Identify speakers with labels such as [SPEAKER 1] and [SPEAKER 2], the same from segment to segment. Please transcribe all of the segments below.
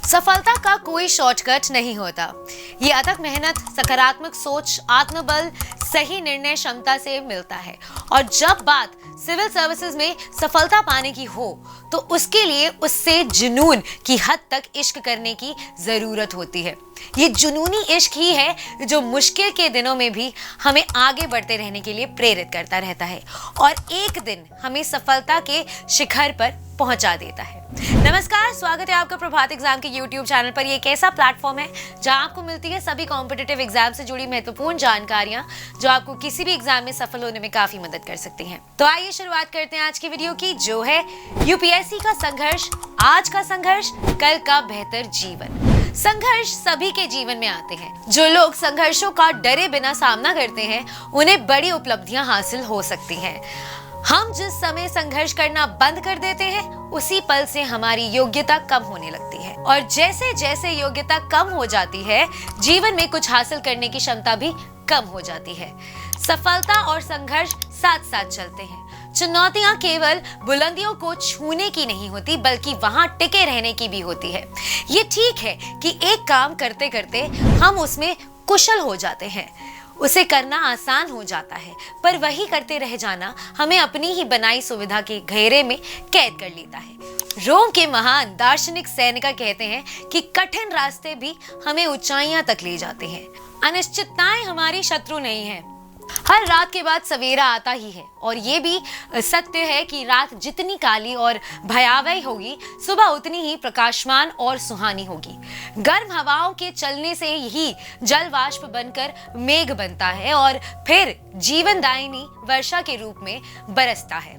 [SPEAKER 1] सफलता का कोई शॉर्टकट नहीं होता। ये अथक मेहनत, सकारात्मक सोच, आत्मबल, सही निर्णय क्षमता से मिलता है। और जब बात सिविल सर्विसेज में सफलता पाने की हो तो उसके लिए उससे जुनून की हद तक इश्क करने की जरूरत होती है। ये जुनूनी इश्क ही है जो मुश्किल के दिनों में भी हमें आगे बढ़ते रहने के लिए प्रेरित करता रहता है और एक दिन हमें सफलता के शिखर पर पहुंचा देता है। नमस्कार, स्वागत है आपका प्रभात एग्जाम के YouTube चैनल पर। ये एक ऐसा प्लेटफॉर्म है जहां आपको मिलती है सभी कॉम्पिटिटिव एग्जाम से जुड़ी महत्वपूर्ण जानकारियां जो आपको किसी भी एग्जाम में सफल होने में काफी मदद कर सकती हैं। तो आइए शुरुआत करते हैं आज की वीडियो की, जो है यूपीएससी का संघर्ष, आज का संघर्ष, कल का बेहतर जीवन। संघर्ष सभी के जीवन में आते हैं। जो लोग संघर्षों का डरे बिना सामना करते हैं उन्हें बड़ी उपलब्धियां हासिल हो सकती हैं। हम जिस समय संघर्ष करना बंद कर देते हैं उसी पल से हमारी योग्यता कम होने लगती है और जैसे जैसे योग्यता कम हो जाती है जीवन में कुछ हासिल करने की क्षमता भी कम हो जाती है। सफलता और संघर्ष साथ साथ चलते हैं। चुनौतियां केवल बुलंदियों को छूने की नहीं होती बल्कि वहां टिके रहने की भी होती है। ये ठीक है कि एक काम करते करते हम उसमें कुशल हो जाते हैं, उसे करना आसान हो जाता है, पर वही करते रह जाना हमें अपनी ही बनाई सुविधा के घेरे में कैद कर लेता है। रोम के महान दार्शनिक सेनेका कहते हैं कि कठिन रास्ते भी हमें ऊंचाइयां तक ले जाते हैं। अनिश्चितताएं हमारी शत्रु नहीं है। हर रात के बाद सवेरा आता ही है और ये भी सत्य है कि रात जितनी काली और भयावह होगी सुबह उतनी ही प्रकाशमान और सुहानी होगी। गर्म हवाओं के चलने से ही जल वाष्प बनकर मेघ बनता है और फिर जीवनदायिनी वर्षा के रूप में बरसता है।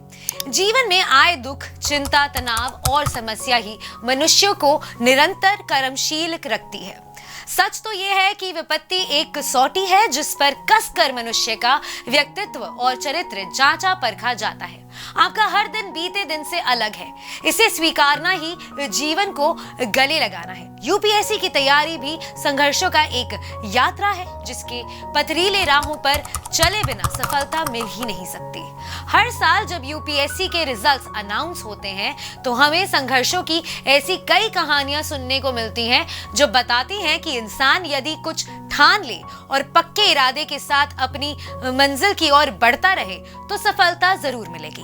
[SPEAKER 1] जीवन में आए दुख, चिंता, तनाव और समस्या ही मनुष्यों को निरंतर कर्मशील रखती है। सच तो यह है कि विपत्ति एक कसौटी है जिस पर कसकर मनुष्य का व्यक्तित्व और चरित्र जांचा परखा जाता है। आपका हर दिन बीते दिन से अलग है, इसे स्वीकारना ही जीवन को गले लगाना है। यूपीएससी की तैयारी भी संघर्षों का एक यात्रा है जिसके पथरीले राहों पर चले बिना सफलता मिल ही नहीं सकती। हर साल जब यूपीएससी के रिजल्ट्स अनाउंस होते हैं तो हमें संघर्षों की ऐसी कई कहानियां सुनने को मिलती हैं जो बताती हैं कि इंसान यदि कुछ ठान ले और पक्के इरादे के साथ अपनी मंजिल की ओर बढ़ता रहे तो सफलता जरूर मिलेगी।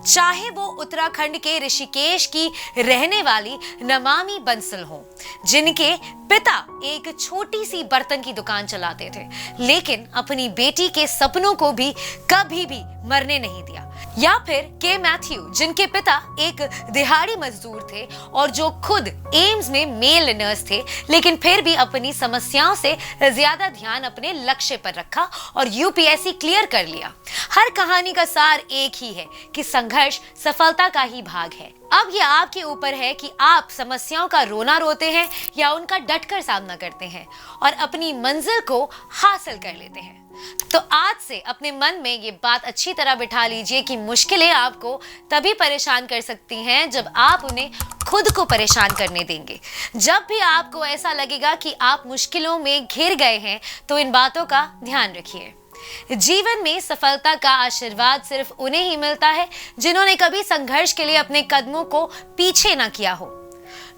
[SPEAKER 1] चाहे वो उत्तराखंड के ऋषिकेश की रहने वाली नमामि बंसल हो, जिनके पिता एक छोटी सी बर्तन की दुकान चलाते थे लेकिन अपनी बेटी के सपनों को भी कभी भी मरने नहीं दिया, या फिर के मैथ्यू जिनके पिता एक दिहाड़ी मजदूर थे और जो खुद एम्स में मेल नर्स थे लेकिन फिर भी अपनी समस्याओं से ज्यादा ध्यान अपने लक्ष्य पर रखा और यूपीएससी क्लियर कर लिया। हर कहानी का सार एक ही है कि संघर्ष सफलता का ही भाग है। अब ये आपके ऊपर है कि आप समस्याओं का रोना रोते हैं या उनका डटकर सामना करते हैं और अपनी मंजिल को हासिल कर लेते हैं। तो आज से अपने मन में ये बात अच्छी तरह बिठा लीजिए कि मुश्किलें आपको तभी परेशान कर सकती हैं जब आप उन्हें खुद को परेशान करने देंगे। जब भी आपको ऐसा लगेगा कि आप मुश्किलों में घिर गए हैं तो इन बातों का ध्यान रखिए। जीवन में सफलता का आशीर्वाद सिर्फ उन्हें ही मिलता है जिन्होंने कभी संघर्ष के लिए अपने कदमों को पीछे न किया हो।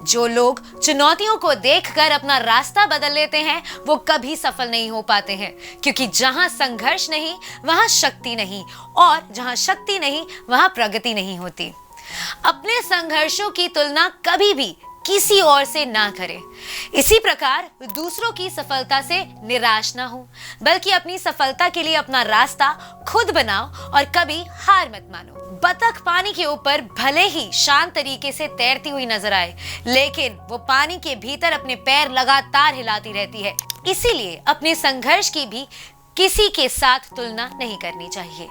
[SPEAKER 1] जो लोग चुनौतियों को देखकर अपना रास्ता बदल लेते हैं वो कभी सफल नहीं हो पाते हैं, क्योंकि जहां संघर्ष नहीं वहां शक्ति नहीं और जहां शक्ति नहीं वहां प्रगति नहीं होती। अपने संघर्षों की तुलना कभी भी किसी और से ना करें। इसी प्रकार दूसरों की सफलता से निराश ना हो बल्कि अपनी सफलता के लिए अपना रास्ता खुद बनाओ और कभी हार मत मानो। बतख पानी के ऊपर भले ही शांत तरीके से तैरती हुई नजर आए लेकिन वो पानी के भीतर अपने पैर लगातार हिलाती रहती है। इसीलिए अपने संघर्ष की भी किसी के साथ तुलना नहीं करनी चाहिए।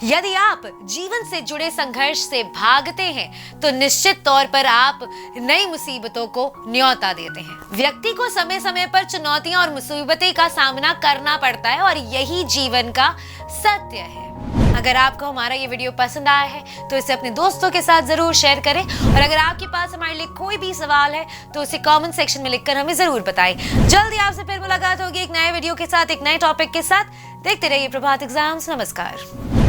[SPEAKER 1] यदि आप जीवन से जुड़े संघर्ष से भागते हैं तो निश्चित तौर पर आप नई मुसीबतों को न्योता देते हैं। व्यक्ति को समय समय पर चुनौतियां और मुसीबतें का सामना करना पड़ता है और यही जीवन का सत्य है। अगर आपको हमारा ये वीडियो पसंद आया है तो इसे अपने दोस्तों के साथ जरूर शेयर करें और अगर आपके पास हमारे लिए कोई भी सवाल है तो उसे कमेंट सेक्शन में लिखकर हमें जरूर बताएं। जल्दी आपसे फिर मुलाकात होगी एक नए वीडियो के साथ, एक नए टॉपिक के साथ। देखते रहिए प्रभात एग्जाम्स। नमस्कार।